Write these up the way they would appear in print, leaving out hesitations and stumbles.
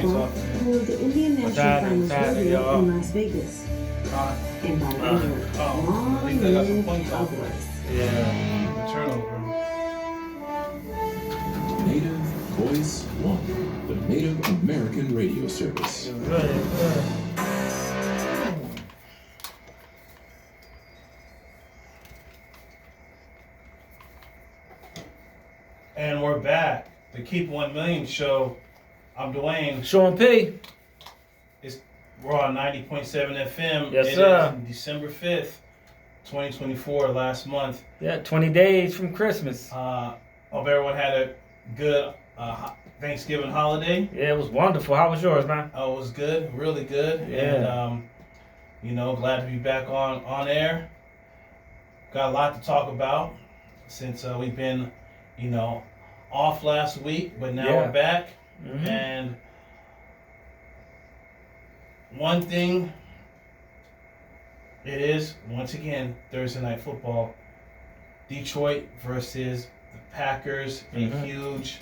Baseball holds the Indian National Finals rodeo in Las Vegas. And by the way, they got some points off. Yeah. The turnover. Native Voice One, the Native American radio service. And we're back. The Keep 1 Million show. I'm Dwayne. Sean P. We're on 90.7 FM. Yes, it sir. Is December 5th, 2024, last month. Yeah, 20 days from Christmas. Hope everyone had a good Thanksgiving holiday. Yeah, it was wonderful. How was yours, man? Oh, it was good, really good. Yeah. And, glad to be back on air. Got a lot to talk about since we've been, off last week, but now we're back. Mm-hmm. And one thing, it is, once again, Thursday Night Football. Detroit versus the Packers, a huge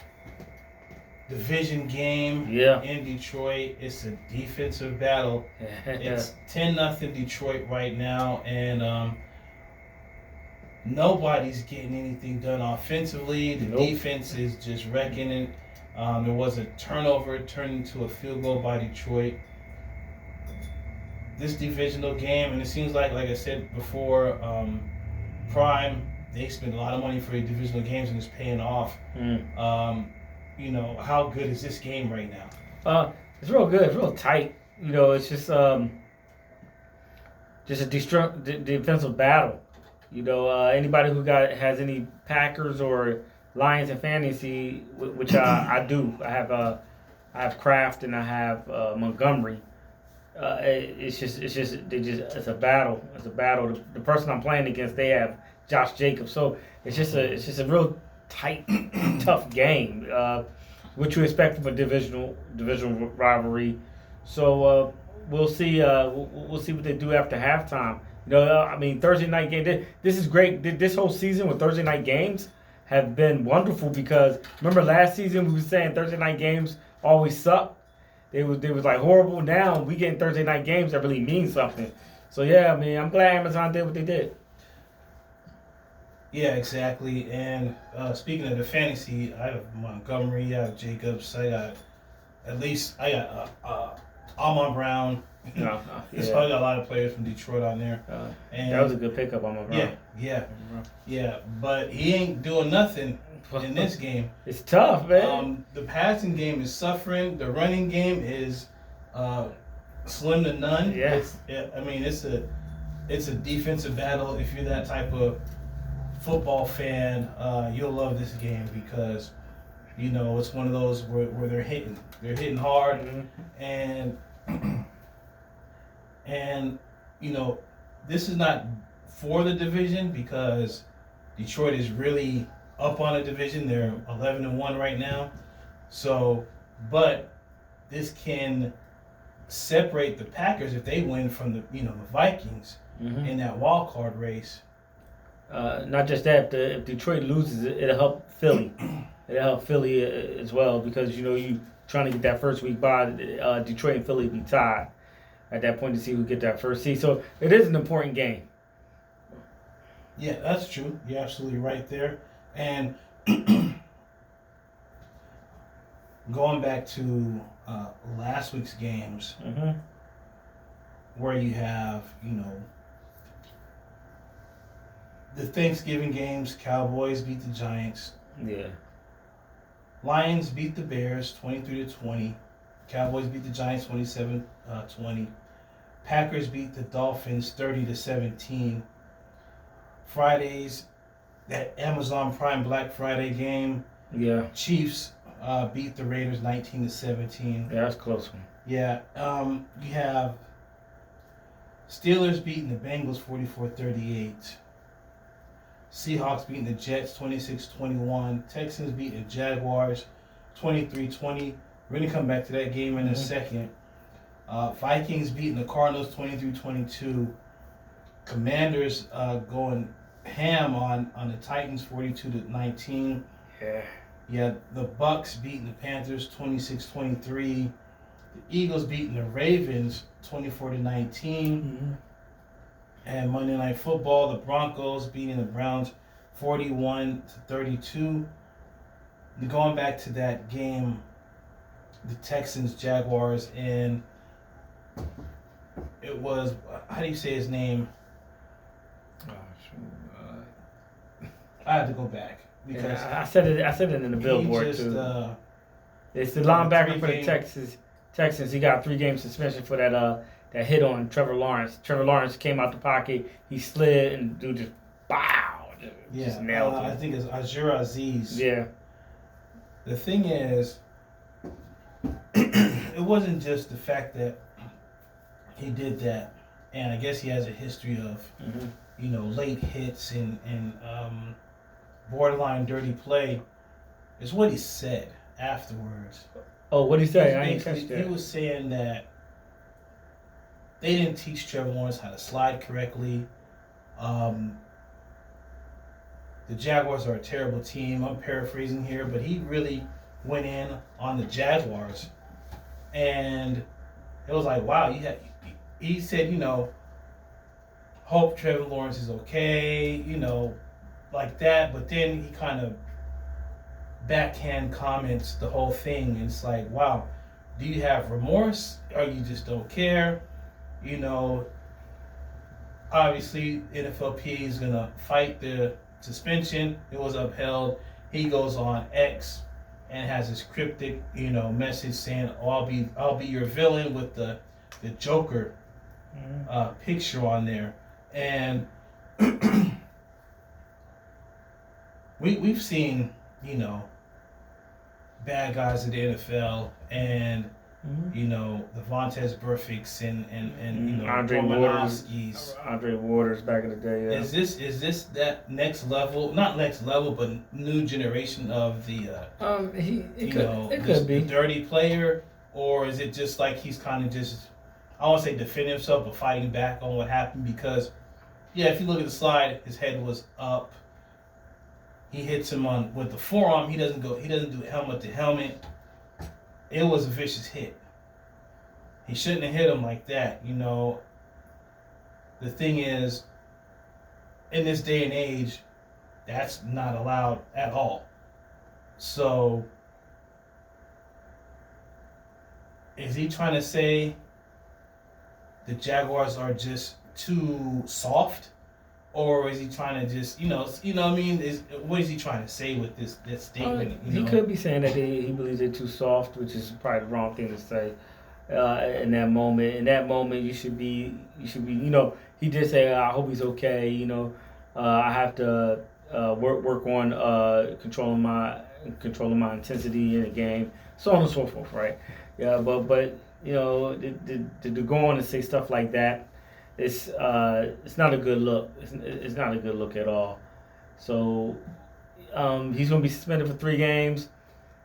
division game in Detroit. It's a defensive battle. It's 10-0 Detroit right now, and nobody's getting anything done offensively. The defense is just wrecking it. There was a turnover turned into a field goal by Detroit. This divisional game, and it seems like I said before, Prime, they spend a lot of money for their divisional games and it's paying off. How good is this game right now? It's real good. It's real tight. It's just a defensive battle. Anybody who has any Packers or Lions in fantasy, which I do. I have Kraft and I have Montgomery. It's a battle. It's a battle. The person I'm playing against, they have Josh Jacobs. So it's just a real tight, tough game. What you expect from a divisional rivalry. So we'll see. We'll see what they do after halftime. Thursday night game. This is great. This whole season with Thursday night games have been wonderful because remember last season we were saying Thursday night games always suck. They was like horrible. Now we getting Thursday night games that really mean something. So yeah, I'm glad Amazon did what they did. Yeah, exactly. And speaking of the fantasy, I have Montgomery, I have Jacobs, I got Amon Brown. So I got a lot of players from Detroit on there. And that was a good pickup, Amon Brown. Yeah. But he ain't doing nothing in this game. It's tough, man. The passing game is suffering. The running game is slim to none. Yes. It's a defensive battle. If you're that type of football fan, you'll love this game because it's one of those where they're hitting hard, and this is not for the division because Detroit is really up on a division. They're 11-1 right now. So, but this can separate the Packers if they win from the Vikings in that wild card race. Not just that, if Detroit loses, it'll help Philly. It'll help Philly as well because you trying to get that first week bye. Detroit and Philly be tied at that point to see who get that first seed. So it is an important game. Yeah, that's true. You're absolutely right there. And going back to last week's games, where you have the Thanksgiving games, Cowboys beat the Giants. Yeah. Lions beat the Bears 23-20. Cowboys beat the Giants 27-20. Packers beat the Dolphins 30-17. Fridays, that Amazon Prime Black Friday game. Yeah. Chiefs beat the Raiders 19-17. Yeah, that's a close one. Yeah. You have Steelers beating the Bengals 44-38. Seahawks beating the Jets 26-21. Texans beating the Jaguars 23-20. We're going to come back to that game in a second. Vikings beating the Cardinals 23-22. Commanders going ham on the Titans 42-19. Yeah. Yeah, the Bucks beating the Panthers 26-23. the Eagles beating the Ravens 24-19. Mm-hmm. And Monday Night Football, the Broncos beating the Browns 41-32. Going back to that game, the Texans, Jaguars, and it was, how do you say his name? I had to go back because I said it in the billboard too. It's the linebacker for the Texans. He got a 3-game suspension for that hit on Trevor Lawrence. Trevor Lawrence came out the pocket, he slid, and dude just just nailed him. I think it's Azure Aziz. Yeah. The thing is, it wasn't just the fact that he did that, and I guess he has a history of, late hits and borderline dirty play. It's what he said afterwards. Oh, what did he say? I ain't catch that. He was saying that they didn't teach Trevor Lawrence how to slide correctly. The Jaguars are a terrible team. I'm paraphrasing here, but he really went in on the Jaguars. And it was like, wow, he said, hope Trevor Lawrence is okay, like that. But then he kind of backhand comments the whole thing. And it's like, wow, do you have remorse or you just don't care? Obviously, NFLPA is going to fight the suspension. It was upheld. He goes on X and has this cryptic, message saying, I'll be your villain with the Joker picture on there. And we've seen, bad guys in the NFL and the Vontaze Burficts and Andre Waters back in the day. Yeah. Is this that next level? Not next level, but new generation of the it could be the dirty player, or is it just like he's kind of just, I don't want to say defending himself, but fighting back on what happened? Because if you look at the slide, his head was up. He hits him with the forearm. He doesn't do helmet to helmet. It was a vicious hit. He shouldn't have hit him like that, The thing is, in this day and age, that's not allowed at all. So, is he trying to say the Jaguars are just too soft? Or is he trying to just, what I mean? What is he trying to say with this statement? He could be saying that he believes they're too soft, which is probably the wrong thing to say in that moment. In that moment, you should be. He did say, "I hope he's okay." I have to work on controlling my intensity in the game, so on and so forth, right? Yeah, but to go on and say stuff like that. It's not a good look. It's not a good look at all. So he's going to be suspended for 3 games.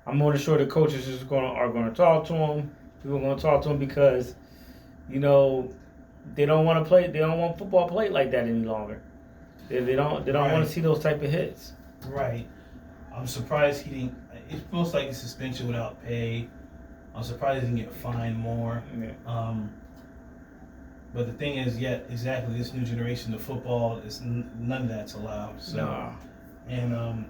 I'm more than sure the coaches are going to talk to him. People are going to talk to him because, they don't want to play. They don't want football played like that any longer. They don't want to see those type of hits. Right. I'm surprised he didn't. It's most likely suspension without pay. I'm surprised he didn't get fined more. Yeah. But the thing is, exactly, this new generation of football, none of that's allowed. So, no. And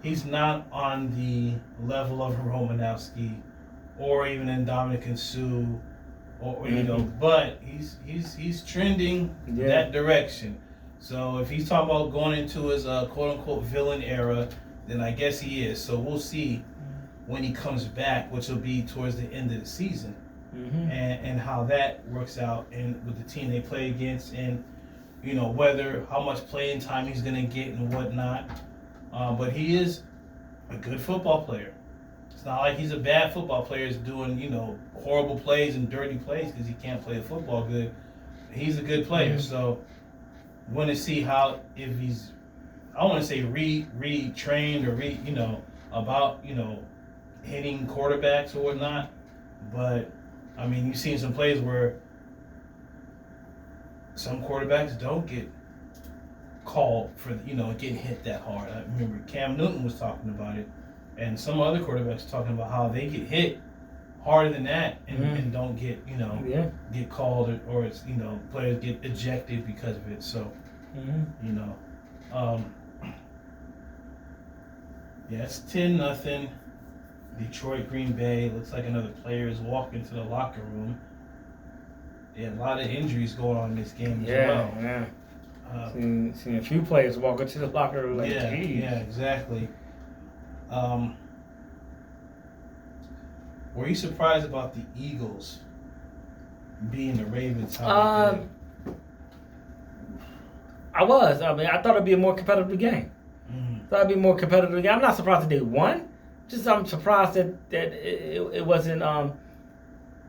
he's not on the level of Romanowski or even in Dominican Sue, or but he's trending that direction. So if he's talking about going into his quote unquote villain era, then I guess he is. So we'll see when he comes back, which will be towards the end of the season. And how that works out and with the team they play against, and how much playing time he's gonna get and whatnot. But he is a good football player. It's not like he's a bad football player. He's doing horrible plays and dirty plays because he can't play football good. He's a good player. So want to see if he's, I want to say retrained or about hitting quarterbacks or whatnot. But I mean, you've seen some plays where some quarterbacks don't get called for getting hit that hard. I remember Cam Newton was talking about it, and some other quarterbacks talking about how they get hit harder than that and don't get get called or it's players get ejected because of it. So it's 10-0. Detroit, Green Bay. Looks like another player is walking to the locker room. Yeah, a lot of injuries going on in this game as well. Yeah. Seen a few players walk into the locker room like, yeah, geez. Yeah, exactly. Were you surprised about the Eagles being the Ravens? I was. I mean, I thought it'd be a more competitive game. Thought it'd be a more competitive game. I'm not surprised that they won. Just I'm surprised that it wasn't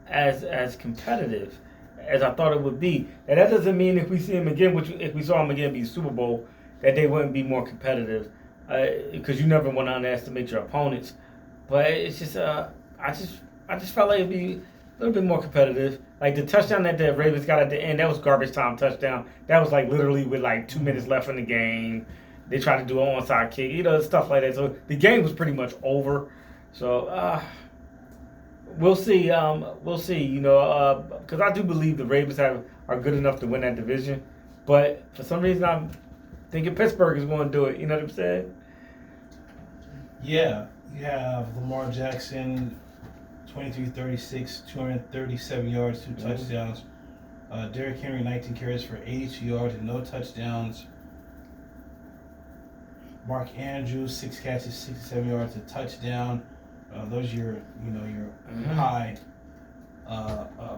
as competitive as I thought it would be. And that doesn't mean if we see them again, if we saw them again be Super Bowl, that they wouldn't be more competitive. Because you never want to underestimate your opponents. But it's just I just felt like it'd be a little bit more competitive. Like the touchdown that the Ravens got at the end, that was garbage time touchdown. That was like literally with like 2 minutes left in the game. They tried to do an onside kick, stuff like that. So the game was pretty much over. So we'll see. Because I do believe the Ravens are good enough to win that division. But for some reason, I'm thinking Pittsburgh is going to do it. You know what I'm saying? Yeah, you have Lamar Jackson, 23-36, 237 yards, 2 touchdowns. Derrick Henry, 19 carries for 82 yards and no touchdowns. Mark Andrews, 6 catches, 67 yards, a touchdown. Those are your high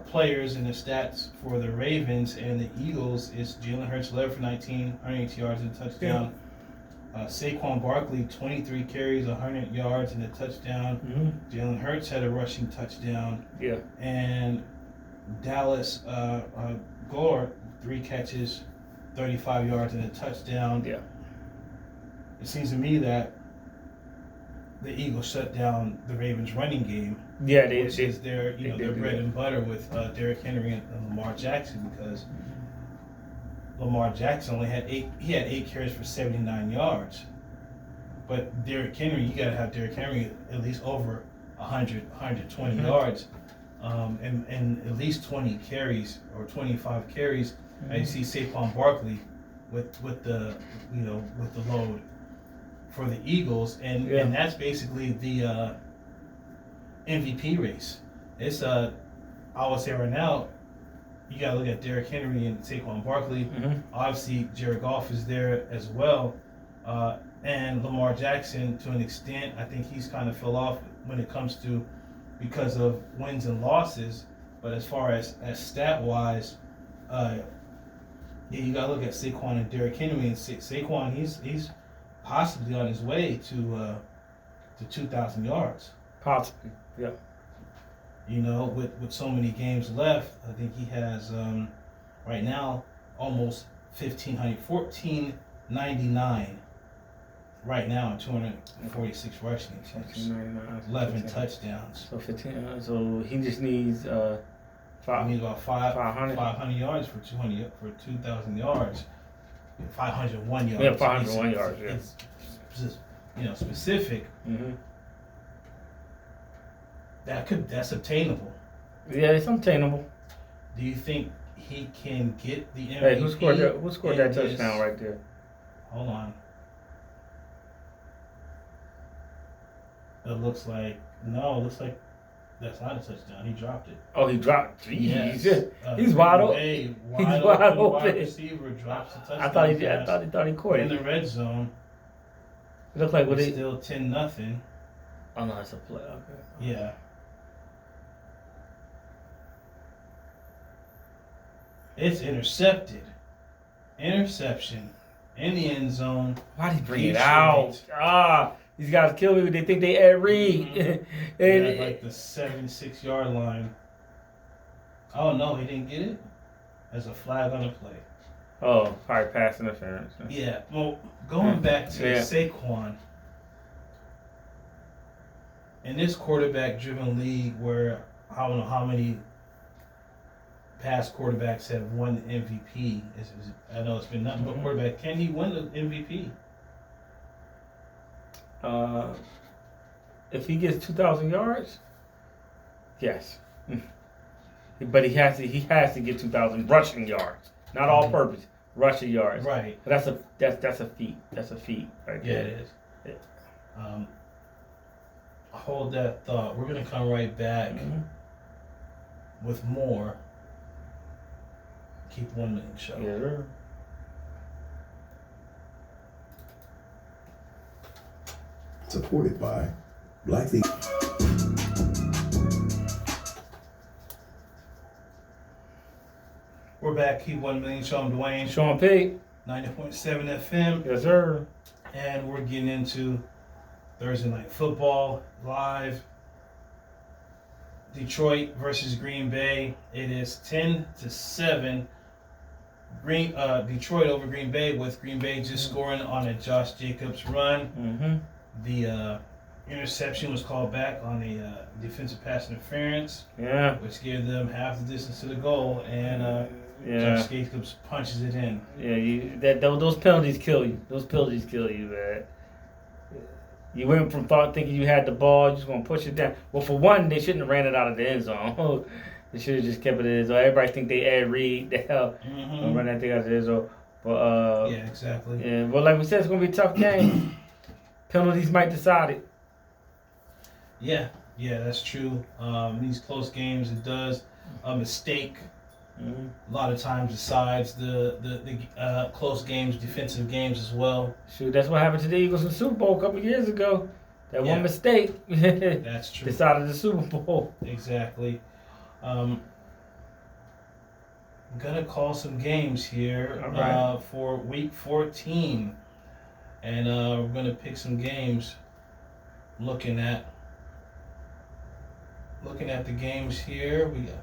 players in the stats for the Ravens. And the Eagles is Jalen Hurts, 11 for 19, 180 yards and a touchdown. Saquon Barkley, 23 carries, 100 yards and a touchdown. Jalen Hurts had a rushing touchdown. Yeah. And Dallas Goedert, 3 catches, 35 yards and a touchdown. Yeah. It seems to me that the Eagles shut down the Ravens' running game. Yeah, which is their their bread and butter with Derrick Henry and Lamar Jackson, because Lamar Jackson only had 8 carries for 79 yards. But Derrick Henry, you gotta have Derrick Henry at least over 120 yards, and at least 20 carries or 25 carries. And you see Saquon Barkley with the load for the Eagles, and that's basically the MVP race. It's I would say right now, you gotta look at Derrick Henry and Saquon Barkley. Obviously, Jared Goff is there as well, and Lamar Jackson to an extent. I think he's kind of fell off when it comes to because of wins and losses. But as far as stat wise, you gotta look at Saquon and Derrick Henry. And Saquon, he's possibly on his way to 2,000 yards. Possibly, yeah. With so many games left, I think he has right now almost 1,499 right now, 246 rushing attempts, 11 touchdowns. So 15. So he just needs he needs about 500 yards for 2,000 yards. 501 yards. Yeah, 501 yards. Yeah. It's just, specific. That's obtainable. Yeah, it's obtainable. Do you think he can get the MVP? Hey, who scored that touchdown right there? Hold on. It looks like that's not a touchdown. He dropped it. Oh, he dropped. Jeez. Yes. He's wide open. He's wide open. Wide receiver drops a touchdown. I thought he caught it in the red zone. It looked like it's still 10-0. Oh no, it's a play. Okay. Yeah. It's intercepted. Interception in the end zone. Why did he bring it out? These guys kill me. They think they Ed Reed. Like the 7-6 yard line. Oh no, he didn't get it. There's a flag on the play. Oh, probably pass interference. Yeah. Well, going back to Saquon. In this quarterback-driven league, where I don't know how many past quarterbacks have won the MVP. I know it's been nothing but quarterback. Can he win the MVP? If he gets 2,000 yards, Yes. But he has to get 2,000 rushing yards, not all purpose rushing yards. Right. That's a feat. That's a feat right Yeah, there. it is. Hold that thought. We're gonna come right back with more. Keep 1 Million show. Yeah. Sure. Supported by Black Thing. We're back. Keep 1 Million show. I'm Dwayne. Sean P. 90.7 FM. Yes, sir. And we're getting into Thursday Night Football live. Detroit versus Green Bay. It is 10-7. Detroit over Green Bay, with Green Bay just scoring on a Josh Jacobs run. The interception was called back on a defensive pass interference. Yeah. Which gave them half the distance to the goal, and Josh Jacobs punches it in. Yeah, those penalties kill you. Those penalties kill you, man. You went from thinking you had the ball, you're just gonna push it down. Well, for one, they shouldn't have ran it out of the end zone. They should have just kept it in the end zone. Everybody think they Ed Reed, the hell, run that thing out of the end zone. But yeah, exactly. Yeah, well, like we said, it's gonna be a tough game. Penalties might decide it. Yeah, that's true. These close games, it does. A mistake a lot of times decides the close games, defensive games as well. Shoot, that's what happened to the Eagles in the Super Bowl a couple years ago. That one mistake That's true. decided the Super Bowl. Exactly. I'm gonna call some games here for Week 14, and we're gonna pick some games. Looking at the games here, we got.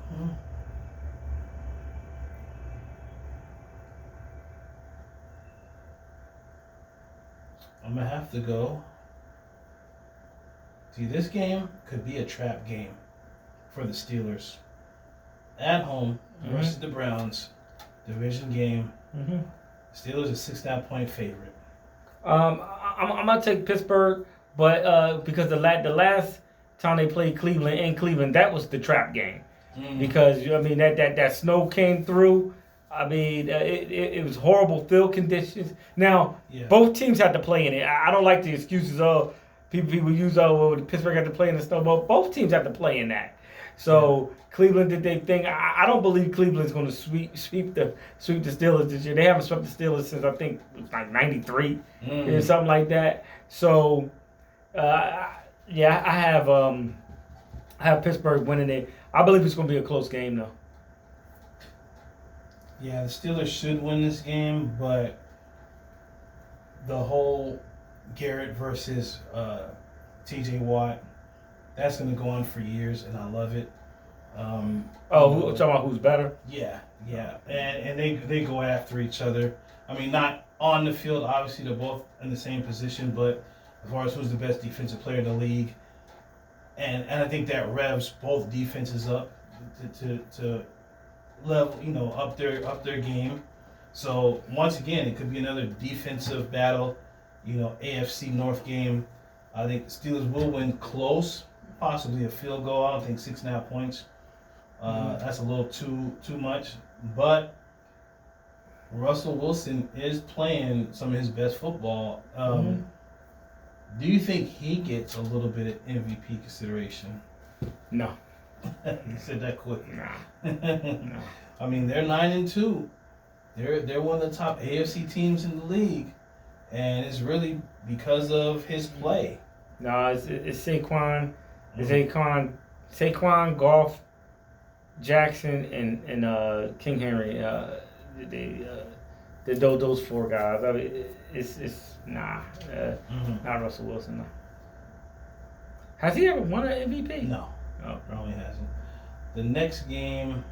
I'm gonna have to go. See, this game could be a trap game for the Steelers. At home versus the Browns, division game. Steelers a 6.5-point favorite. I'm gonna take Pittsburgh, but because the last time they played Cleveland in Cleveland, that was the trap game. Because I mean that snow came through. I mean it was horrible field conditions. Now both teams had to play in it. I don't like the excuses of people use Pittsburgh had to play in the snow, but both teams had to play in that. So Cleveland did their thing. I don't believe Cleveland's going to sweep the Steelers this year. They haven't swept the Steelers since I think it was like '93 or something like that. So I have Pittsburgh winning it. I believe it's going to be a close game though. Yeah, the Steelers should win this game, but the whole Garrett versus T.J. Watt, that's going to go on for years, and I love it. Talking about who's better? Yeah, and they go after each other. I mean, not on the field, obviously they're both in the same position, but as far as who's the best defensive player in the league, and I think that revs both defenses up to level, up their game. So once again, it could be another defensive battle, AFC North game. I think the Steelers will win close, possibly a field goal. I don't think 6.5 points. That's a little too much. But Russell Wilson is playing some of his best football. Do you think he gets a little bit of MVP consideration? No. You said that quick. Nah. No. I mean, they're 9-2. They're one of the top AFC teams in the league, and it's really because of his play. No, it's Saquon. It's Saquon, Goff, Jackson, and King Henry. Those four guys. I mean, it's not Russell Wilson. No. Has he ever won an MVP? No. Probably hasn't. The next game,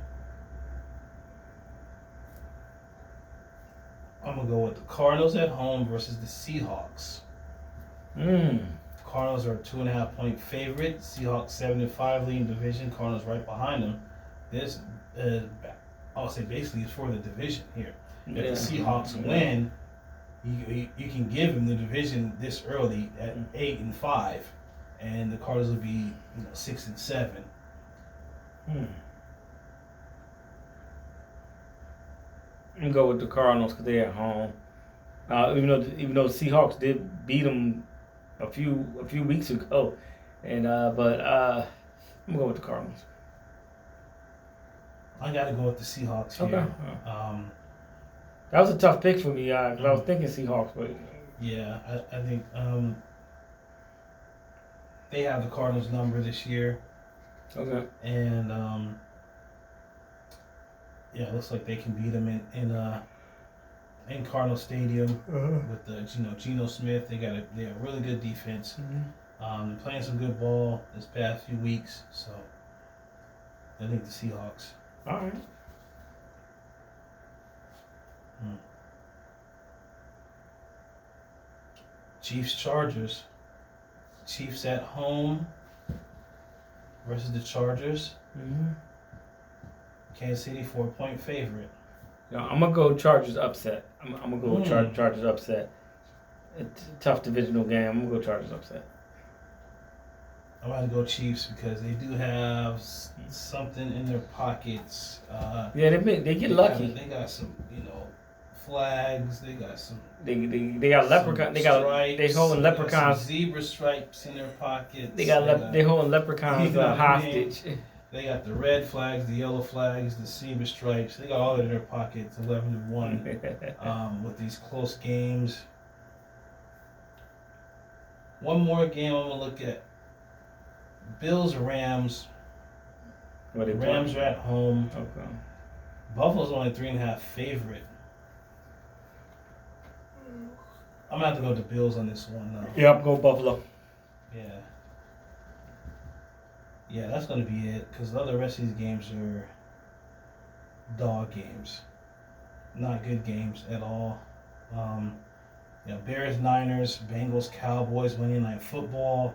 I'm going to go with the Cardinals at home versus the Seahawks. Cardinals are a 2.5-point favorite. Seahawks 7-5 leading division. Cardinals right behind them. This, I'll say basically is for the division here. If the Seahawks win, you can give them the division this early at 8-5. And the Cardinals will be 6-7. I'm gonna go with the Cardinals because they're at home. Even though the Seahawks did beat them a few weeks ago, and but I'm gonna go with the Cardinals. I got to go with the Seahawks here. Okay. That was a tough pick for me because I was thinking Seahawks, but yeah, I think they have the Cardinals number this year. okay. And yeah, it looks like they can beat them in Cardinal Stadium with the Geno Smith. They got a really good defense. Mm-hmm. They're playing some good ball this past few weeks, so I think the Seahawks. All right. Chiefs Chargers. Chiefs at home versus the Chargers. Mm-hmm. Kansas City 4-point favorite. Yeah, I'm gonna go Chargers upset. I'm gonna go with Chargers upset. It's a tough divisional game. I'm gonna go Chargers upset. I'm going to go Chiefs because they do have something in their pockets. Yeah, they get lucky. They got some, flags. They got some. They got leprechaun. They holding leprechauns. Some zebra stripes in their pockets. They holding leprechauns hostage. They got the red flags, the yellow flags, the zebra stripes. They got all in their pockets. 11-1 with these close games. One more game I'm gonna look at. Bills Rams. What, The Rams are at home. Okay. Buffalo's only 3.5 favorite. I'm gonna have to go with the Bills on this one though. Yep, go Buffalo. Yeah, that's gonna be it. Cause the other rest of these games are dog games, not good games at all. Bears, Niners, Bengals, Cowboys, Monday Night Football.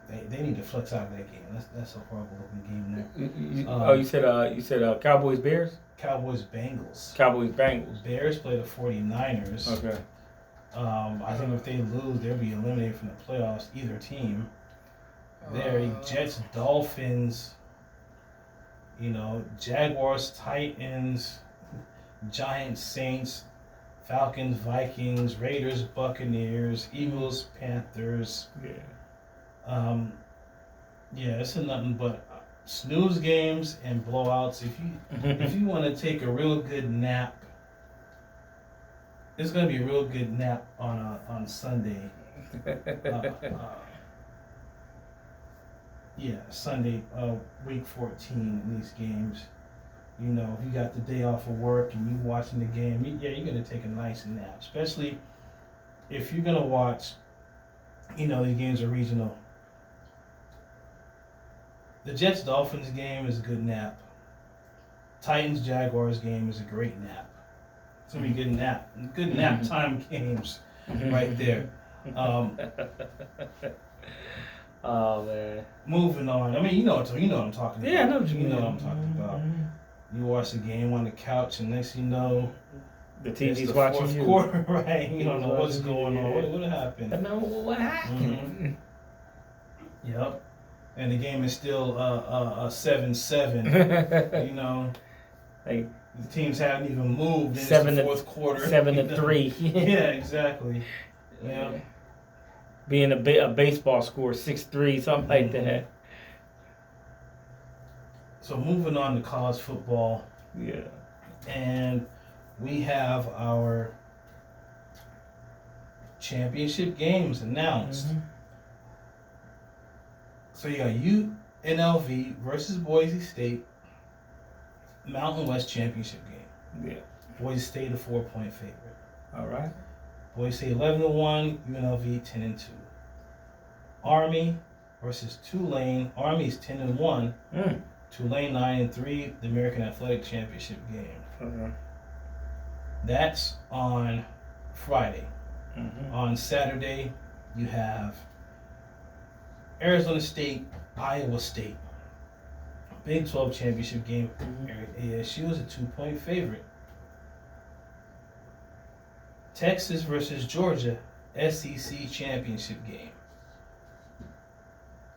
They need to flex out of that game. That's a horrible looking game there. You said Cowboys Bears? Cowboys Bengals. Cowboys Bengals. Bears play the 49ers. Okay. I think if they lose, they'll be eliminated from the playoffs. Either team. There, Jets, Dolphins. Jaguars, Titans, Giants, Saints, Falcons, Vikings, Raiders, Buccaneers, Eagles, Panthers. It's nothing but snooze games and blowouts. If you want to take a real good nap, it's going to be a real good nap on Sunday. Sunday, week 14 in these games. If you got the day off of work and you watching the game, you're going to take a nice nap. Especially if you're going to watch, these games are regional. The Jets-Dolphins game is a good nap. Titans-Jaguars game is a great nap. It's going to be a good nap. Good nap time games right there. Oh, man. Moving on. I mean, you know what I'm talking about. Yeah, I know what you mean. You know what I'm talking about. You watch the game on the couch, and next you know, the TV's it's the watching fourth you. quarter, right? You don't know what's going on. Yeah. What happened? I know what happened. Yep. And the game is still a 7-7. Like the teams haven't even moved in the fourth quarter. 7-3. Yeah, exactly. Yeah. Being a baseball score 6-3, something like that. So moving on to college football. Yeah. And we have our championship games announced. So you got UNLV versus Boise State, Mountain West championship game. Yeah. Boise State a 4-point favorite. All right. Boise State 11-1, UNLV 10-2. Army versus Tulane. Army is 10-1. Tulane 9-3. The American Athletic Championship game. That's on Friday. On Saturday, you have Arizona State, Iowa State. Big 12 championship game. ASU is a 2-point favorite. Texas versus Georgia, SEC championship game.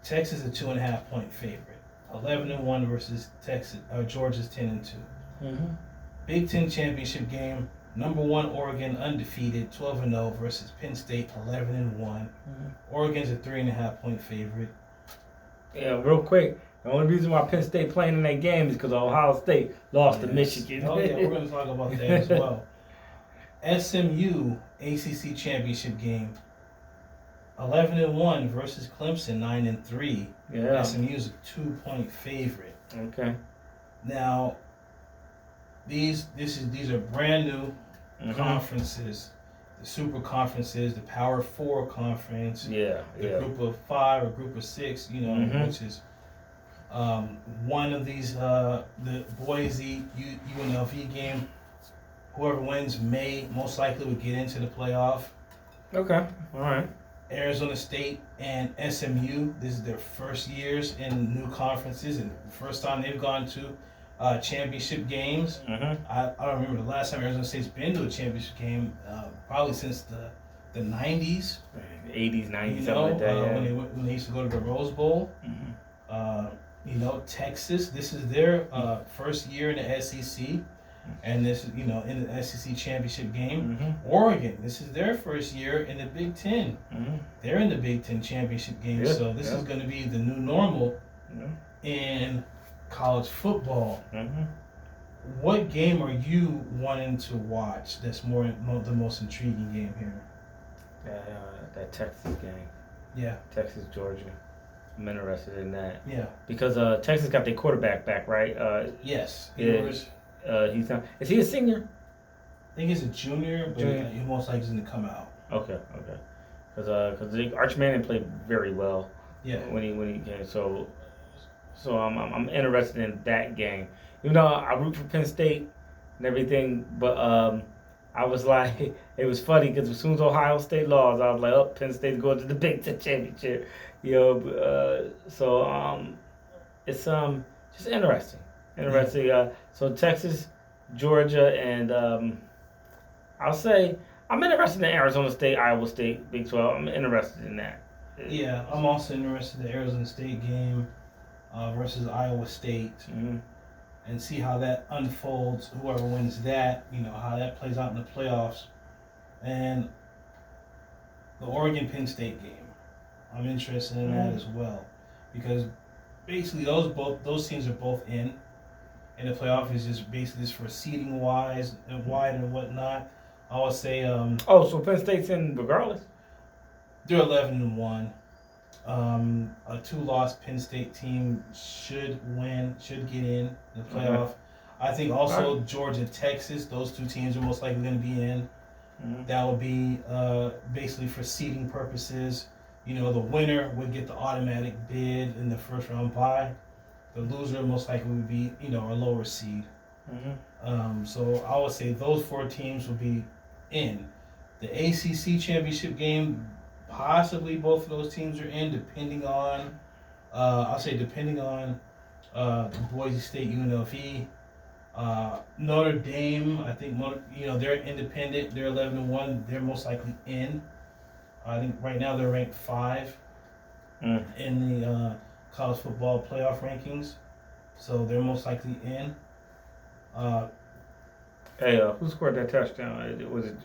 Texas is a 2.5-point favorite. 11-1 versus Texas. Georgia's 10-2. Mm-hmm. Big Ten championship game. Number 1 Oregon undefeated 12-0 versus Penn State 11-1. Mm-hmm. Oregon's a 3.5-point favorite. Yeah, real quick. The only reason why Penn State playing in that game is because Ohio State lost to Michigan. Oh yeah, we're going to talk about that as well. SMU ACC championship game. 11-1 versus Clemson 9-3. Yeah. SMU's a 2-point favorite. Okay. Now, these are brand new conferences, the super conferences, the Power 4 conference, Yeah. the Group of 5 or Group of 6, you know, which is one of these the Boise UNLV game. Whoever wins may most likely would get into the playoff. Okay. All right. Arizona State and SMU. This is their first years in new conferences and first time they've gone to championship games. I don't remember the last time Arizona State's been to a championship game, probably since the 90s. 80s, 90s, You something know, like that. Yeah. when they used to go to the Rose Bowl. You know, Texas, this is their first year in the SEC. And this is, you know, in the SEC championship game. Oregon, this is their first year in the Big Ten. They're in the Big Ten championship game. Yeah, So this is going to be the new normal in college football. What game are you wanting to watch that's the most intriguing game here? That Texas game. Yeah. Texas, Georgia. I'm interested in that. Yeah. Because Texas got their quarterback back, right? Yes. Yeah. He's not. Is he a senior? I think he's a junior, but he most likely is going to come out. Okay. Because Arch Manning played very well. Yeah. When he came, so I'm interested in that game. Even though I root for Penn State and everything, but I was like, it was funny because as soon as Ohio State lost, I was like, oh, Penn State's going to the Big Ten championship. You know, it's just interesting. So Texas, Georgia, and I'll say I'm interested in Arizona State, Iowa State, Big 12. I'm interested in that. Yeah, I'm also interested in the Arizona State game versus Iowa State, and see how that unfolds. Whoever wins that, you know, how that plays out in the playoffs, and the Oregon-Penn State game. I'm interested in that as well, because basically those teams are both in the playoff. Is just basically just for seeding wise and wide and whatnot. I would say. So Penn State's in regardless. They're 11-1. A 2-loss Penn State team should get in the playoff. I think also Georgia, Texas, those two teams are most likely going to be in. That would be basically for seeding purposes. You know, the winner would get the automatic bid in the first round bye. The loser most likely would be, you know, a lower seed. So I would say those 4 teams will be in. The ACC championship game, possibly both of those teams are in, depending on, the Boise State UNLV. Notre Dame, I think, you know, they're independent. They're 11-1. They're most likely in. I think right now they're ranked 5 in the college football playoff rankings, so they're most likely in. Who scored that touchdown? Was it?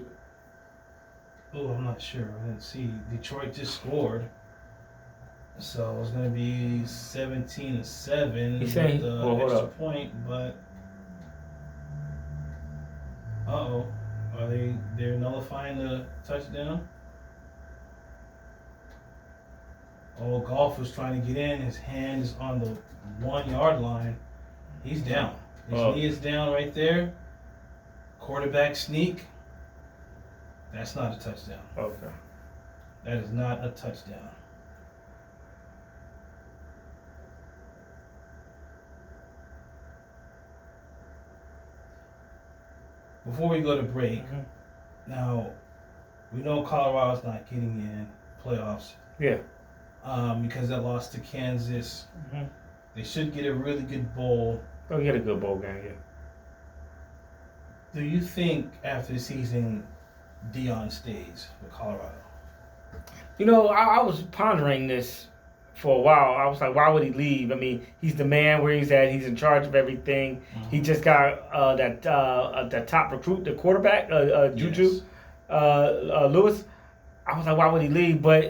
Oh, I'm not sure. I didn't see. Detroit just scored, so it's going to be 17-7 He's saying, with the extra point. But they're nullifying the touchdown? Oh, Golf was trying to get in. His hand is on the 1-yard line. He's down. His knee is down right there. Quarterback sneak. That's not a touchdown. Okay. That is not a touchdown. Before we go to break, now we know Colorado's not getting in playoffs. Yeah. Because that lost to Kansas. They should get a really good bowl. They'll get a good bowl game, yeah. Do you think after the season, Deion stays with Colorado? You know, I was pondering this for a while. I was like, why would he leave? I mean, he's the man where he's at. He's in charge of everything. Mm-hmm. He just got that top recruit, the quarterback, Juju Lewis. I was like, why would he leave? But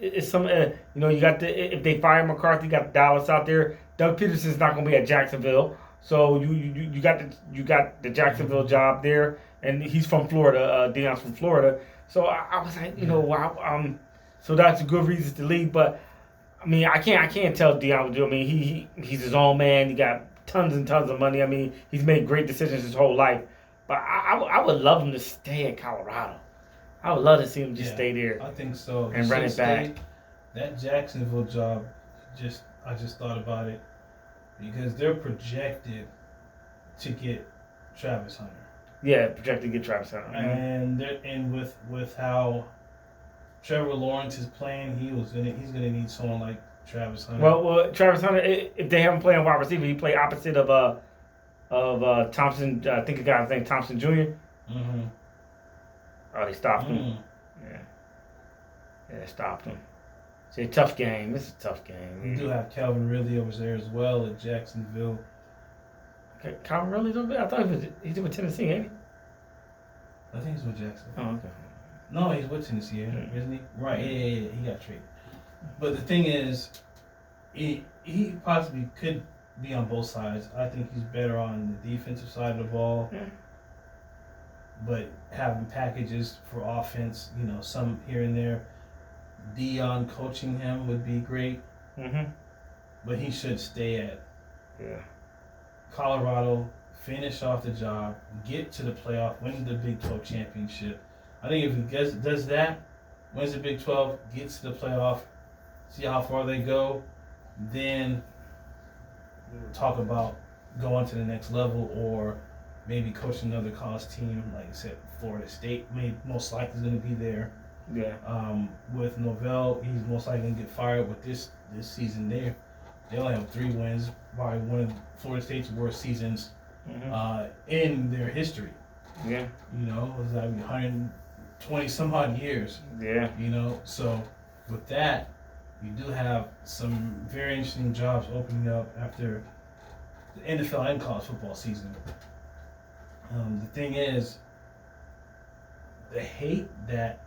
it's some, you got if they fire McCarthy, you got Dallas out there. Doug Peterson's not going to be at Jacksonville, so you got the Jacksonville job there, and he's from Florida. Deion's from Florida, so I was like, wow, so that's a good reason to leave. But I mean, I can't tell Deion what to do. I mean, he's his own man. He got tons and tons of money. I mean, he's made great decisions his whole life. But I would love him to stay in Colorado. I would love to see him just stay there. I think so. And run it back. That Jacksonville job, I just thought about it because they're projected to get Travis Hunter. Yeah, projected to get Travis Hunter. And with how Trevor Lawrence is playing, he's gonna need someone like Travis Hunter. Well, Travis Hunter, if they have him playing wide receiver, he play opposite of Thompson. I think a guy's named Thompson Jr. Mm-hmm. Oh, they stopped him. Yeah, they stopped him. It's a tough game. It's a tough game. We do have Calvin Ridley over there as well at Jacksonville. Okay, Calvin Ridley's over there? I thought he's with Tennessee, ain't he? I think he's with Jacksonville. Oh, okay. No, he's with Tennessee, isn't he? Right, yeah, he got traded. But the thing is, he possibly could be on both sides. I think he's better on the defensive side of the ball. Yeah. But having packages for offense, some here and there. Deion coaching him would be great. Mm-hmm. But he should stay at Colorado, finish off the job, get to the playoff, win the Big 12 championship. I think if he does that, wins the Big 12, gets to the playoff, see how far they go, then we'll talk about going to the next level or maybe coaching another college team. Like I said, Florida State most likely is going to be there. Yeah. With Novell, he's most likely going to get fired. With this season, they only have 3 wins, probably one of Florida State's worst seasons in their history. Yeah. It was like 120 some odd years. Yeah. So with that, you do have some very interesting jobs opening up after the NFL and college football season. The thing is, the hate that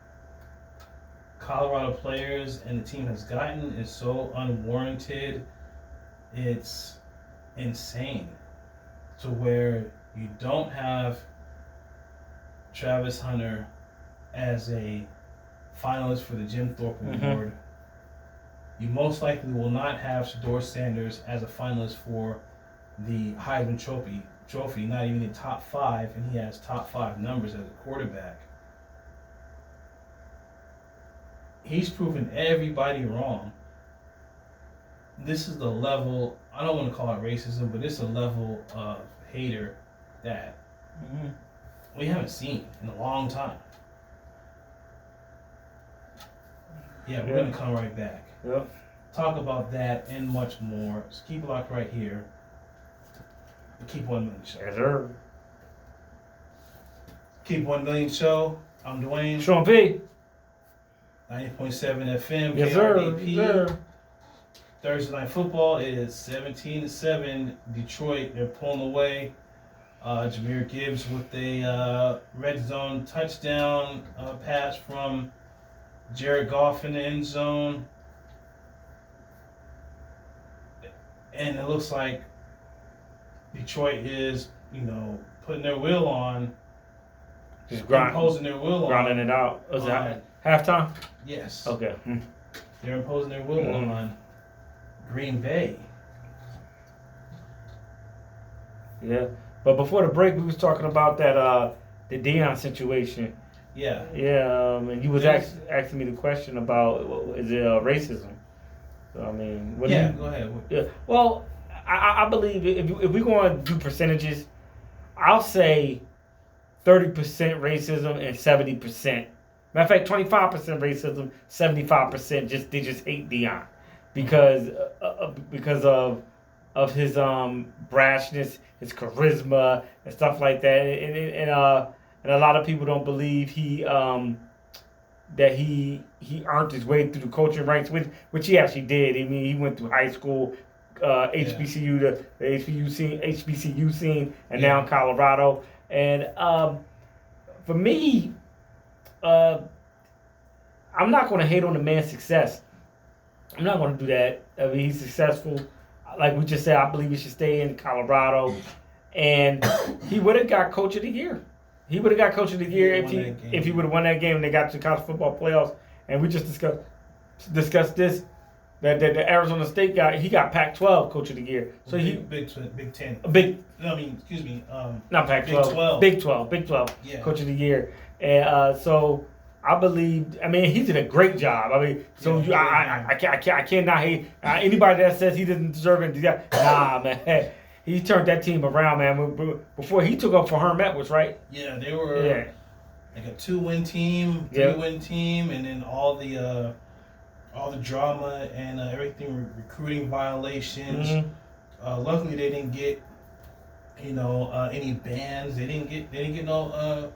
Colorado players and the team has gotten is so unwarranted. It's insane to where you don't have Travis Hunter as a finalist for the Jim Thorpe Award. You most likely will not have Shedeur Sanders as a finalist for the Heisman Trophy, not even in top 5, and he has top 5 numbers as a quarterback. He's proven everybody wrong. This is the level, I don't want to call it racism, but it's a level of hater that we haven't seen in a long time. Yeah, we're going to come right back. Yep. Talk about that and much more. So keep it locked right here. Keep 1 Million Show. Yes, sir. Keep 1 Million Show. I'm Dwayne. Sean P. 90.7 FM. Yes, sir. KRDP. Yes, sir. Thursday Night Football is 17-7. Detroit, they're pulling away. Jahmyr Gibbs with a red zone touchdown pass from Jared Goff in the end zone. And it looks like Detroit is, putting their will on. Just imposing their will grinding it out. Was it halftime? Yes. Okay. They're imposing their will on Green Bay. Yeah. But before the break, we was talking about that the Deion situation. Yeah. Yeah, and you was asking me the question about is it racism? So, I mean, go ahead. Yeah. Well, I believe if we're going to do percentages, I'll say 30% racism and 70%. Matter of fact, 25% racism, 75% they just hate Deion because of his brashness, his charisma, and stuff like that, and a lot of people don't believe he that he earned his way through the coaching ranks, which he actually did. I mean, he went through high school, HBCU, the HBCU scene, and now in Colorado. And for me, I'm not going to hate on the man's success. I'm not going to do that. I mean, he's successful. Like we just said, I believe he should stay in Colorado. And he would have got Coach of the Year. He would have got Coach of the Year if he would have won that game and they got to the college football playoffs. And we just discussed this, that the Arizona State guy, he got Pac-12 Coach of the Year. So Big 10. Not Pac-12. Big 12 yeah. Coach of the Year. And so I believe, I mean, he did a great job. I mean, so I cannot hate anybody that says he didn't deserve it. Nah, man. He turned that team around, man. Before he took up for Herm Edwards, right? Yeah, they were like a 2-win team, 3-win team, and then all the drama and everything, recruiting violations. Mm-hmm. Luckily, they didn't get any bans. They didn't get no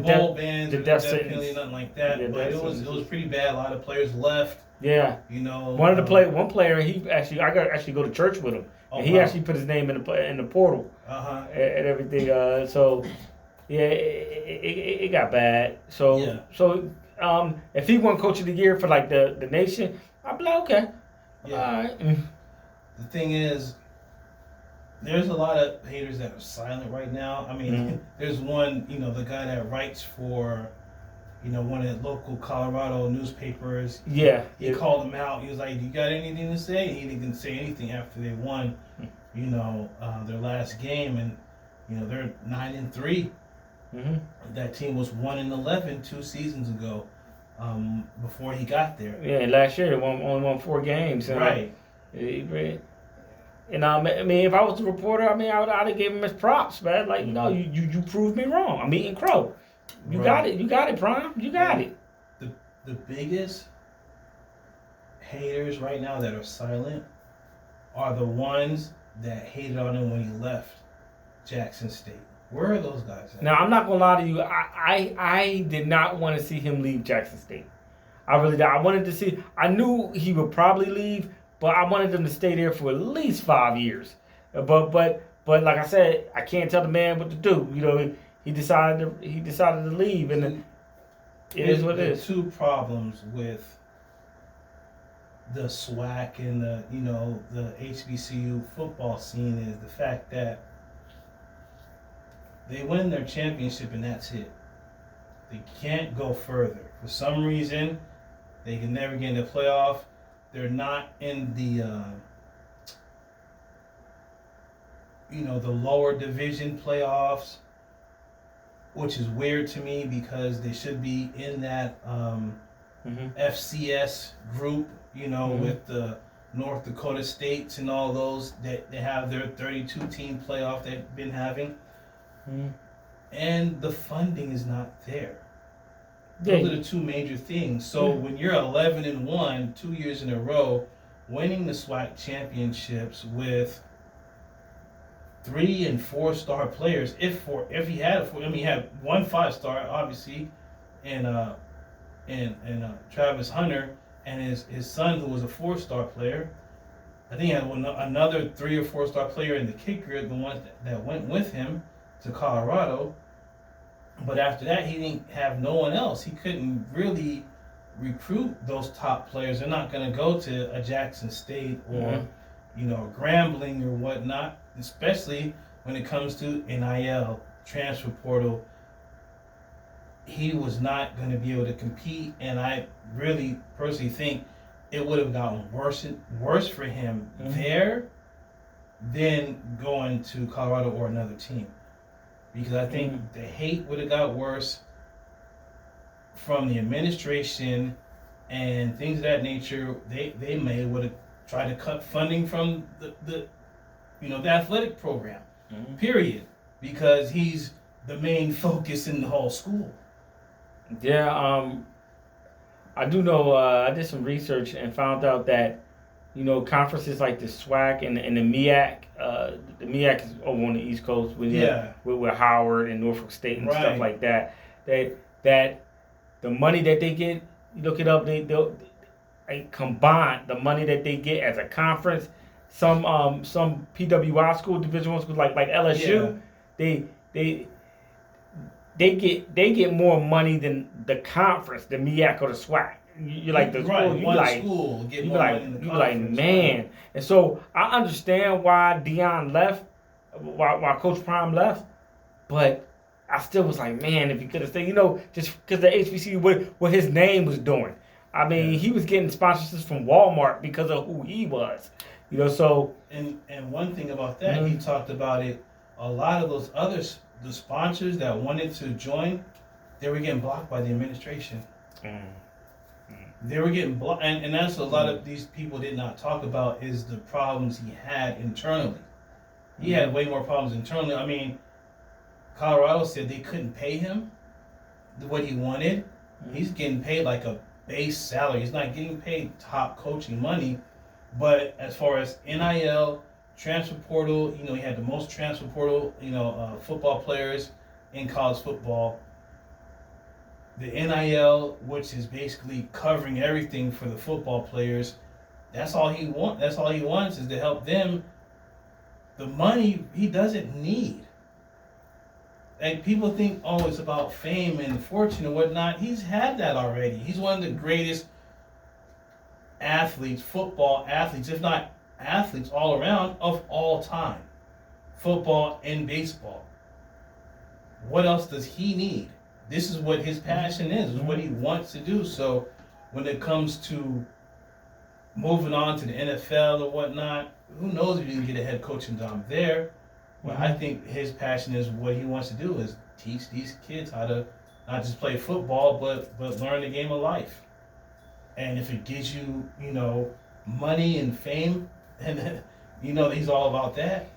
bowl bans, the or death penalty, nothing like that. Yeah, but it was pretty bad. A lot of players left. Yeah. One player, he actually, I got actually go to church with him. And he actually put his name in the portal and everything. So yeah, it got bad. So if he won Coach of the Year for like the nation, I'd be like, okay, yeah. All right. The thing is, there's a lot of haters that are silent right now. I mean, there's one, the guy that writes for, one of the local Colorado newspapers. Yeah. He called him out. He was like, "You got anything to say?" He didn't say anything after they won, their last game, and they're 9-3. Mm-hmm. That team was 1-11 2 seasons ago, before he got there. Yeah, last year they only won 4 games. Right. And I mean, if I was the reporter, I mean, I'd have gave him his props, man. Like, you proved me wrong. I'm eating crow. You got it, Prime. You got it. The biggest haters right now that are silent are the ones that hated on him when he left Jackson State. Where are those guys at? Now, I'm not gonna lie to you. I did not want to see him leave Jackson State. I really did. I wanted to see. I knew he would probably leave, but I wanted him to stay there for at least 5 years. But like I said, I can't tell the man what to do. He decided to leave, and it is what it is. Two problems with the SWAC and the HBCU football scene is the fact that they win their championship and that's it. They can't go further. For some reason, they can never get in the playoff. They're not in the the lower division playoffs, which is weird to me because they should be in that FCS group, with the North Dakota States and all those that they have their 32-team playoff they've been having. Mm-hmm. And the funding is not there. Those are the two major things. So when you're 11-1, 2 years in a row, winning the SWAC championships with 3- and 4-star players, if he had he had 1 5-star obviously, and Travis Hunter, and his son who was a 4-star player. I think he had another 3 or 4-star player in the kicker, the one that went with him to Colorado. But after that, he didn't have no one else. He couldn't really recruit those top players. They're not going to go to a Jackson State or, Grambling or whatnot, especially when it comes to NIL, transfer portal. He was not going to be able to compete, and I really personally think it would have gotten worse for him there than going to Colorado or another team. Because I think the hate would have got worse from the administration and things of that nature. They may would have tried to cut funding from the athletic program, period, because he's the main focus in the whole school. Yeah, I do know. I did some research and found out that conferences like the SWAC and the MEAC. The MEAC is over on the East Coast with Howard and Norfolk State and stuff like that. That the money that they get, you look it up, they'll combine the money that they get as a conference. Some PWI school, Division I schools like LSU, they get more money than the conference, the MEAC or the SWAC. You like the right, school, one school get more money than the you like, conference. man. Right. And so I understand why Deion left, why Coach Prime left, but I still was like, man, if he could have stayed, just because the HBCU, what his name was doing. I mean, he was getting sponsorships from Walmart because of who he was, so. And one thing about that, he talked about it. A lot of those others, the sponsors that wanted to join, they were getting blocked by the administration. They were getting blocked, and that's a lot of these people did not talk about is the problems he had internally. He had way more problems internally. I mean, Colorado said they couldn't pay him what he wanted. He's getting paid like a base salary. He's not getting paid top coaching money. But as far as NIL, transfer portal, he had the most transfer portal, football players in college football. The NIL, which is basically covering everything for the football players, that's all he wants. That's all he wants is to help them. The money he doesn't need. And people think, oh, it's about fame and fortune and whatnot. He's had that already. He's one of the greatest athletes, football athletes, if not athletes all around, of all time. Football and baseball. What else does he need? This is what his passion is what he wants to do. So when it comes to moving on to the NFL or whatnot, who knows if you can get a head coaching job there. But I think his passion is what he wants to do is teach these kids how to not just play football, but learn the game of life. And if it gives you, money and fame, and he's all about that.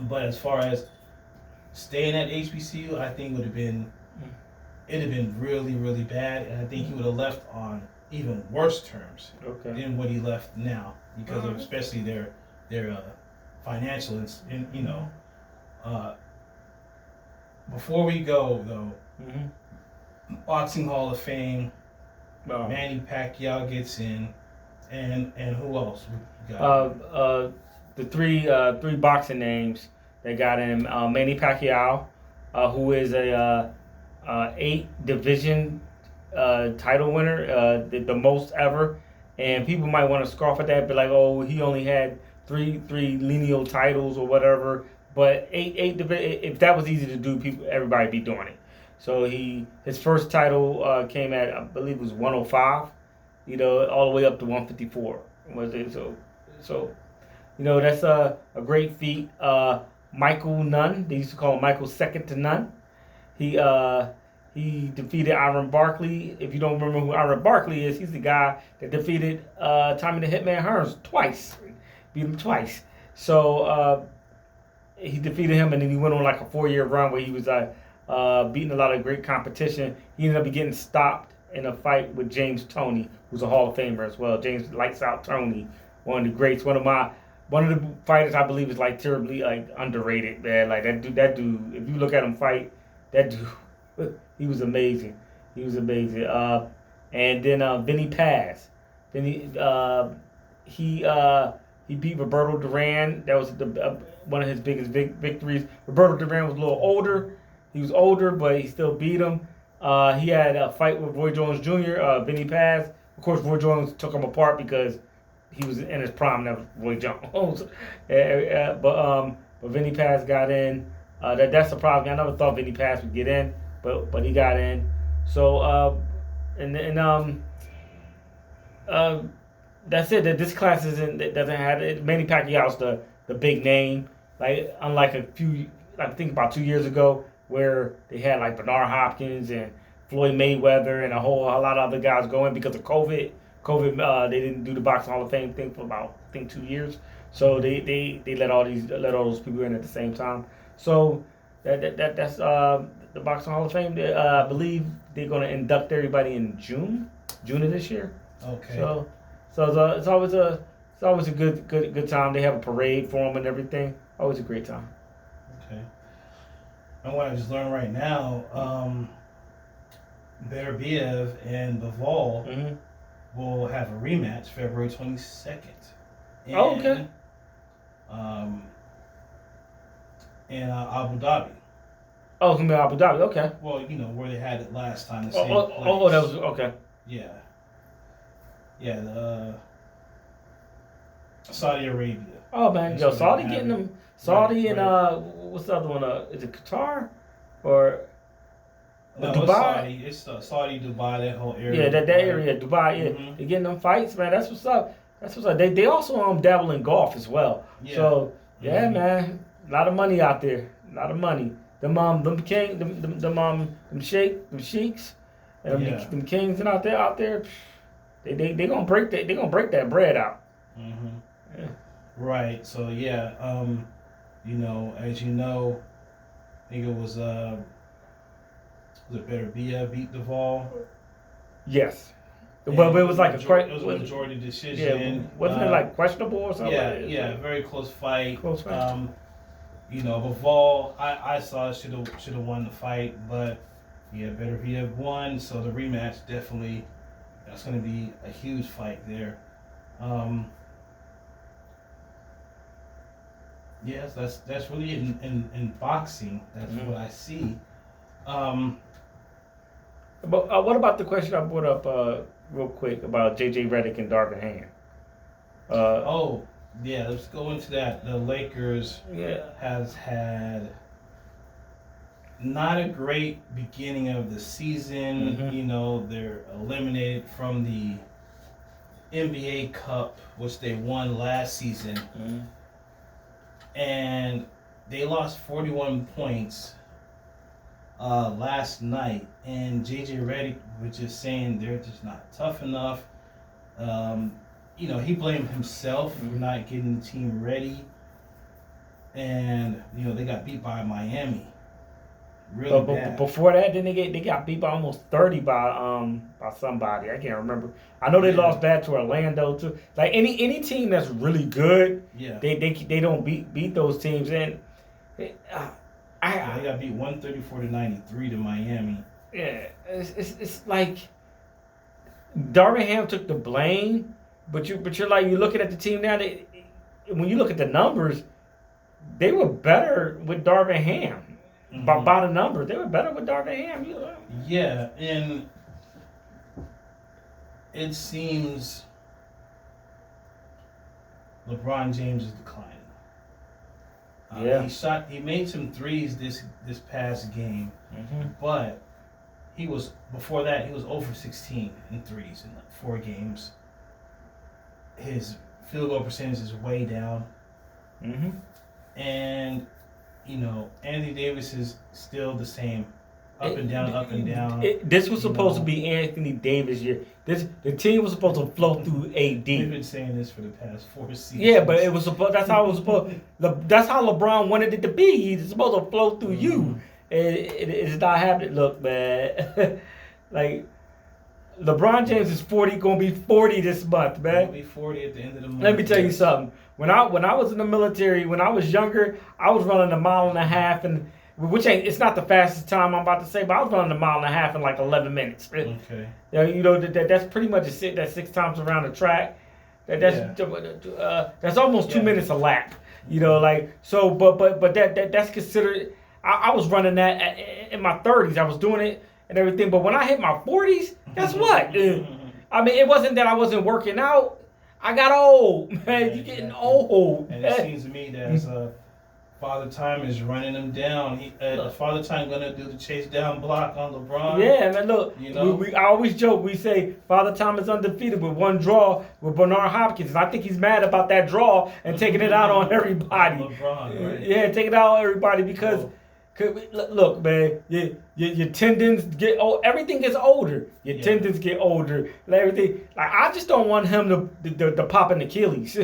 But as far as staying at HBCU, I think it'd have been really, really bad, and I think he would have left on even worse terms than what he left now, because of especially their financial and before we go though, Boxing Hall of Fame, Manny Pacquiao gets in, and who else? We got the three boxing names that got in: Manny Pacquiao, who is a 8 division title winner, the most ever. And people might want to scoff at that, but like, oh, he only had three lineal titles or whatever. But eight if that was easy to do, everybody be doing it. So his first title came at, I believe it was 105, all the way up to 154. Was it so that's a great feat. Michael Nunn, they used to call him Michael second to none. He defeated Iron Barkley. If you don't remember who Iron Barkley is, he's the guy that defeated Tommy the Hitman Hearns twice. Beat him twice. So he defeated him, and then he went on like a 4-year run where he was beating a lot of great competition. He ended up getting stopped in a fight with James Toney, who's a Hall of Famer as well. James Lights Out Toney, one of the greats. One of the fighters I believe is like terribly underrated, man. Like that dude. If you look at him fight, that dude, he was amazing. And then Vinny Paz. He beat Roberto Duran. That was one of his biggest victories. Roberto Duran was a little older. He was older, but he still beat him. He had a fight with Roy Jones Jr., Vinny Paz. Of course, Roy Jones took him apart because he was in his prime. That was Roy Jones. But Vinny Paz got in. That's the problem. I never thought Vinny Paz would get in, but he got in. So that's it. That this class doesn't have it. Manny Pacquiao's the big name. Like unlike I think about 2 years ago where they had like Bernard Hopkins and Floyd Mayweather and a lot of other guys going because of COVID. They didn't do the Boxing Hall of Fame thing for about I think 2 years. So they let all those people in at the same time. So that's the Boxing Hall of Fame. I believe they're going to induct everybody in June of this year. Okay. So it's always a good time. They have a parade for them and everything. Always a great time. Okay. And what I just learned right now, Beterbiev and Bivol Mm-hmm. will have a rematch February 22nd. Oh, okay. In Abu Dhabi. Oh, it's gonna be Abu Dhabi. Okay. Well, you know where they had it last time. The Oh, same oh, place. oh, that was okay. Yeah. Yeah. The Saudi Arabia. Oh man, That's yo, what Saudi they getting have. them. Saudi Right, and what's the other one? Is it Qatar or No, Dubai? it's Saudi. It's Saudi, Dubai, that whole area. Yeah, that area, Dubai. Yeah, Mhm. they're getting them fights, man. That's what's up. That's what's up. They also dabble in golf as well. Yeah. So yeah, Mhm. man, a lot of money out there. A lot of money. Them sheiks, and Yeah. them kings and out there, they gonna break that. They gonna break that bread out. Mhm. Yeah. Right. So yeah. You know, as you know, I think it was it Beterbiev beat Duvall. Yes. And But it was like it was a majority decision. Yeah, wasn't it like questionable or something? Yeah, very close fight. Close fight. You know, Bivol, I saw should have won the fight, but yeah, Beterbiev won. So the rematch definitely, that's going to be a huge fight there. Yes, that's really in boxing. That's what I see. But what about the question I brought up real quick about J.J. Redick and Darvin Ham? Oh, yeah, let's go into that. The Lakers Yeah. has had not a great beginning of the season. Mhm. You know, they're eliminated from the NBA Cup, which they won last season. Mhm. And they lost 41 points last night. And JJ Redick was just saying they're just not tough enough. You know, he blamed himself for not getting the team ready. And, you know, they got beat by Miami. Really But bad. before that, then they got beat by almost 30 by somebody. I can't remember. I know they lost bad to Orlando too. Like any team that's really good, Yeah. they don't beat those teams. And They got beat 134-93 to Miami. yeah, it's like Darvin Ham took the blame, but you're like you're looking at the team now. When you look at the numbers, they were better with Darvin Ham. By the numbers, they were better with Darvin Ham. Yeah, and it seems LeBron James is declining. Yeah. He made some threes this past game, but before that he was 0 for 16 in threes in like 4 games. His field goal percentage is way down, and you know Anthony Davis is still the same, up and down. This was supposed to be Anthony Davis' year. The team was supposed to flow through AD. We've been saying this for the past 4 seasons. Yeah, but it was supposed. That's how it was supposed. That's how LeBron wanted it to be. He's supposed to flow through you. It's not happening. Look, man, like LeBron James is 40, gonna be 40 this month, man. He'll be 40 at the end of the month. Let me tell you something. When I was in the military, when I was younger, I was running 1.5 miles, and which ain't, it's not the fastest time I'm about to say, but I was running 1.5 miles in like 11 minutes. Okay. You know that's pretty much that's 6 times around the track. That's almost 2 minutes a lap. You know, like so, but that's considered. I was running that in my 30s. I was doing it and everything, but when I hit my 40s, guess what? I mean, it wasn't that I wasn't working out. I got old, man. Yeah, You're getting old. And it seems to me that as Father Time is running him down. Father Time gonna do the chase down block on LeBron. Yeah, man. Look, you know? I always joke. We say Father Time is undefeated with 1 draw with Bernard Hopkins. And I think he's mad about that draw and taking it out on everybody. LeBron, right? Yeah, taking it out on everybody because. Look, man, your tendons get old. Everything gets older. Your tendons get older. Everything. Like I just don't want him to pop an Achilles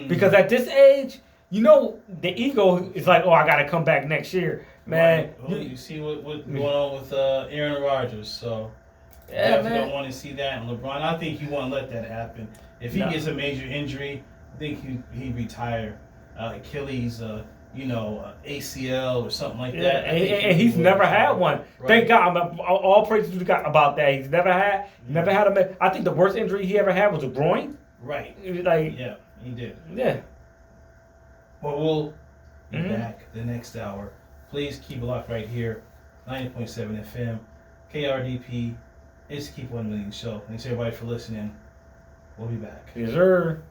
because at this age, you know, the ego is like, oh, I got to come back next year, man. Right. Well, you see what's going on with Aaron Rodgers, so definitely don't want to see that. And LeBron, I think you won't let that happen. If he gets a major injury, I think he retire. Achilles, ACL or something like Yeah, that. and he's never had one. Right. Thank God. All praise to God about that. He's never had a. I think the worst injury he ever had was a groin. Right. Like, yeah, he did. Yeah. Well, we'll be back the next hour. Please keep it locked right here, 90.7 FM, KRDP. It's Keep 1 Million Show. Thanks everybody for listening. We'll be back. Yes, sir.